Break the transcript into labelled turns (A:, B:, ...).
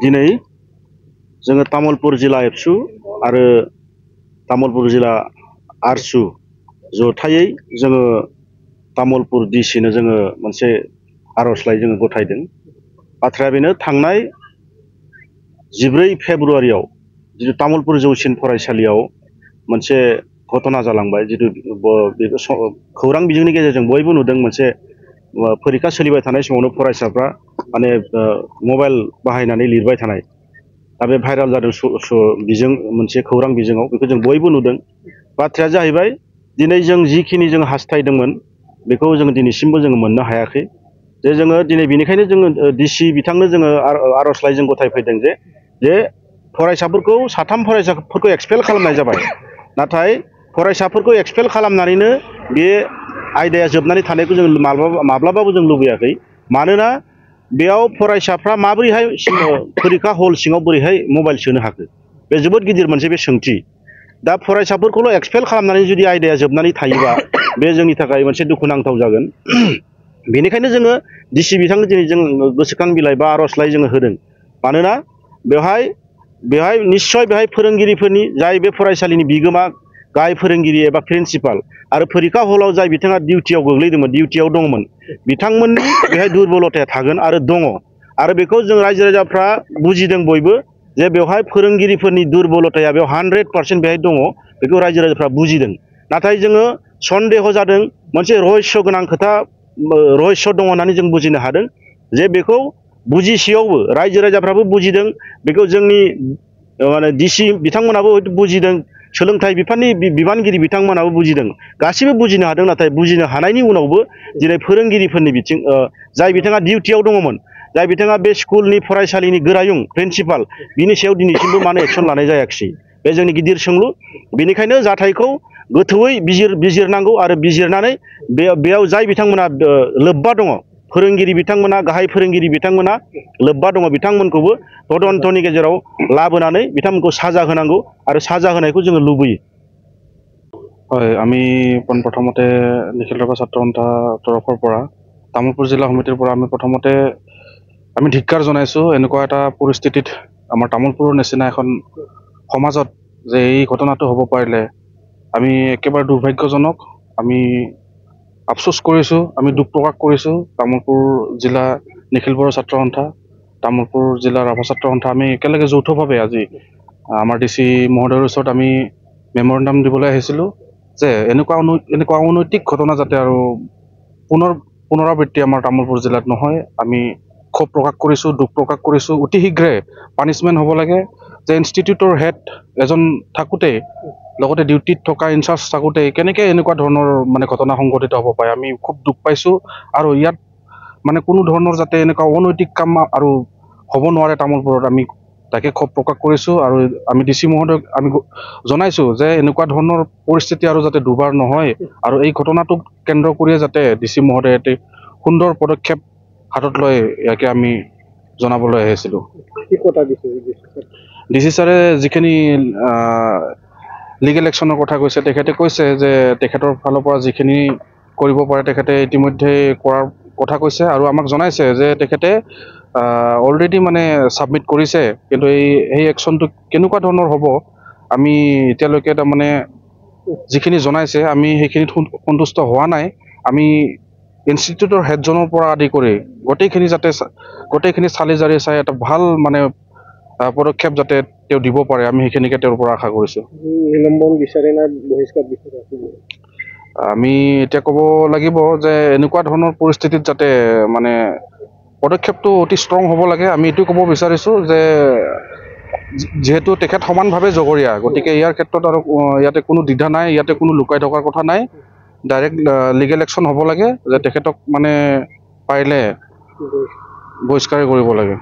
A: दिनै जोङो तामुलपुर जिल्ला एबसु आरो तामुलपुर जिल्ला आरसु जथायै जोङो तामुलपुर डिसिनो जोङो मोनसे आर'जलाइ जोङो गथायदों। बाथ्राया बेनो थांनाय 14 फेब्रुवारियाव जितु तामुलपुर जौसिन फरायसालियाव मोनसे घटना जालांबाय जितु खौरां बिजोंनि गेजेरजों बयबो नुदों मोनसे परीक्षा सोलिबाय थानाय समावनो फरायसाफ्रा माने मबाइल बाहायनानै लिरबाय थानाय दा बे भाइराल जादों बिजों मोनसे खौरां बिजोङाव बेखौ जों बयबो नुदों। बाथ्राया जाहैबाय दिनै जों जिखिनि जों हास्थायदोंमोन बेखौ जों दिनैसिमबो जों मोननो हायाखै। जे जोङो दिनै बेनिखायनो जोङो डिसि बिथांनो जोङो आर'जलाइ जों गथायफैदों जे फरायसाफोरखौ साथाम फरायसाफोरखौ एक्सपेल खालामनाय जाबाय। नाथाय फरायसाफोरखौ एक्सपेल खालामनानैनो बे आयदाया जोबनानै थानायखौ जों माब्लाबाबो जों लुबैयाखै। मानोना बेयाव फरायसाफ्रा माबोरैहाय परीक्षा हल सिङाव बोरैहाय मबाइल सोनो हाखो बे जोबोद गिदिर मोनसे बे सोंथि। दा फरायसाफोरखौल' एक्सपेल खालामनानै जुदि आयदाया जोबनानै थायोबा बे जोंनि थाखाय मोनसे दुखुनांथाव जागोन। बेनिखायनो जोङो डिसि बिथांनो दिनै जों गोसोखां बिलाइ बा आर'जलाइ जोङो होदों। मानोना बेवहाय निस्सय बेहाय फोरोंगिरिफोरनि जाय बे फरायसालिनि बिगोमा गाहाय फोरोंगिरि एबा प्रिन्सिपाल आरो परीक्षा हलाव जाय बिथाङा डिउटियाव गोग्लैदोंमोन डिउटियाव दङमोन बिथांमोननि बेहाय दुरबलताया थागोन आरो दङ। आरो बेखौ जों रायजो राजाफ्रा बुजिदों बयबो जे बेवहाय फोरोंगिरिफोरनि दुरबलताया बेयाव 100% बेहाय दङ। बेखौ रायजो राजाफ्रा बुजिदों। नाथाय जोङो सन्देह जादों मोनसे रहस्य गोनां खोथा रहस्य दङ होननानै जों बुजिनो हादों जे बेखौ बुजिसेयावबो रायजो राजाफ्राबो बुजिदों बेखौ जोंनि माने डिसि बिथांमोनाबो बुजिदों सोलोंथाइ बिफाननि बिबानगिरि बिथांमोनाबो बुजिदों गासिबो बुजिनो हादों। नाथाय बुजिनो हानायनि उनावबो दिनै फोरोंगिरिफोरनि बिथिं जाय बिथाङा डिउटियाव दङमोन जाय बिथाङा बे स्कुलनि फरायसालिनि गोरायुं प्रिन्सिपाल बिनि सायाव दिनैसिमबो मानो एक्सन लानाय जायाखिसै बे जोंनि गिदिर सोंलु। बेनिखायनो जाथायखौ गोथौयै बिजिरनांगौ आरो बिजिरनानै बेयाव जाय बिथांमोना लोब्बा दङ फोरोंगिरि बिथांमोना गाहाय फोरोंगिरि बिथांमोना लोब्बा दङ बिथांमोनखौबो तदन्तनि गेजेराव लाबोनानै बिथांमोनखौ साजा होनांगौ आरो साजा होनायखौ जोङो लुबैयो।
B: হয়, আমি পোনপ্ৰথমতে নিখিল ডেকা ছাত্ৰ সন্থা তৰফৰ পৰা তামুলপুৰ জিলা সমিতিৰ পৰা আমি প্ৰথমতে আমি ধিক্কাৰ জনাইছোঁ এনেকুৱা এটা পৰিস্থিতিত আমাৰ তামুলপুৰৰ নিচিনা এখন সমাজত যে এই ঘটনাটো হ'ব পাৰিলে আমি একেবাৰে দুৰ্ভাগ্যজনক। আমি আফচোচ কৰিছোঁ, আমি দুখ প্ৰকাশ কৰিছোঁ। তামুলপুৰ জিলা নিখিল বড়ো ছাত্ৰ সন্থা তামুলপুৰ জিলা ৰাভা ছাত্ৰ সন্থা আমি একেলগে যৌথভাৱে আজি আমাৰ ডিচি মহোদয়ৰ ওচৰত আমি মেমৰেণ্ডাম দিবলৈ আহিছিলোঁ যে এনেকুৱা অনৈতিক ঘটনা যাতে আৰু পুনৰাবৃত্তি আমাৰ তামুলপুৰ জিলাত নহয়। আমি ক্ষোভ প্ৰকাশ কৰিছোঁ, দুখ প্ৰকাশ কৰিছোঁ। অতি শীঘ্ৰে পানিছমেণ্ট হ'ব লাগে যে ইনষ্টিটিউটৰ হেড এজন থাকোঁতেই লগতে ডিউটিত থকা ইনচাৰ্জ থাকোঁতেই কেনেকৈ এনেকুৱা ধৰণৰ মানে ঘটনা সংঘটিত হ'ব পাৰে আমি খুব দুখ পাইছোঁ। আৰু ইয়াত মানে কোনো ধৰণৰ যাতে এনেকুৱা অনৈতিক কাম আৰু হ'ব নোৱাৰে তামুলপুৰত আমি তাকে ক্ষোভ প্ৰকাশ কৰিছোঁ। আৰু আমি ডিচি মহোদয়ক আমি জনাইছোঁ যে এনেকুৱা ধৰণৰ পৰিস্থিতি আৰু যাতে দুবাৰ নহয় আৰু এই ঘটনাটোক কেন্দ্ৰ কৰিয়ে যাতে ডিচি মহোদয়ে এটি সুন্দৰ পদক্ষেপ হাতত লৈ ইয়াকে আমি জনাবলৈ আহিছিলোঁ। ডিচি ছাৰে যিখিনি লিগেল একশ্যনৰ কথা কৈছে তেখেতে কৈছে যে তেখেতৰ ফালৰ পৰা যিখিনি কৰিব পাৰে তেখেতে ইতিমধ্যে কৰাৰ কথা কৈছে আৰু আমাক জনাইছে যে তেখেতে অলৰেডি মানে ছাবমিট কৰিছে। কিন্তু এই একশ্যনটো কেনেকুৱা ধৰণৰ হ'ব আমি এতিয়ালৈকে তাৰমানে যিখিনি জনাইছে আমি সেইখিনিত সন্তুষ্ট হোৱা নাই। আমি ইনষ্টিটিউটৰ হেডজনৰ পৰা আদি কৰি গোটেইখিনি চালি জাৰি চাই এটা ভাল মানে পদক্ষেপ যাতে তেওঁ দিব পাৰে আমি সেইখিনিকে তেওঁৰ পৰা আশা কৰিছোঁ। আমি এতিয়া ক'ব লাগিব যে এনেকুৱা ধৰণৰ পৰিস্থিতিত যাতে মানে পদক্ষেপটো অতি ষ্ট্ৰং হ'ব লাগে। আমি এইটো ক'ব বিচাৰিছোঁ যে যিহেতু তেখেত সমানভাৱে জগৰীয়া গতিকে ইয়াৰ ক্ষেত্ৰত আৰু ইয়াতে কোনো দ্বিধা নাই, ইয়াতে কোনো লুকাই থকাৰ কথা নাই। ডাইৰেক্ট লিগেল একশ্যন হ'ব লাগে যে তেখেতক মানে পাৰিলে বহিষ্কাৰ কৰিব লাগে।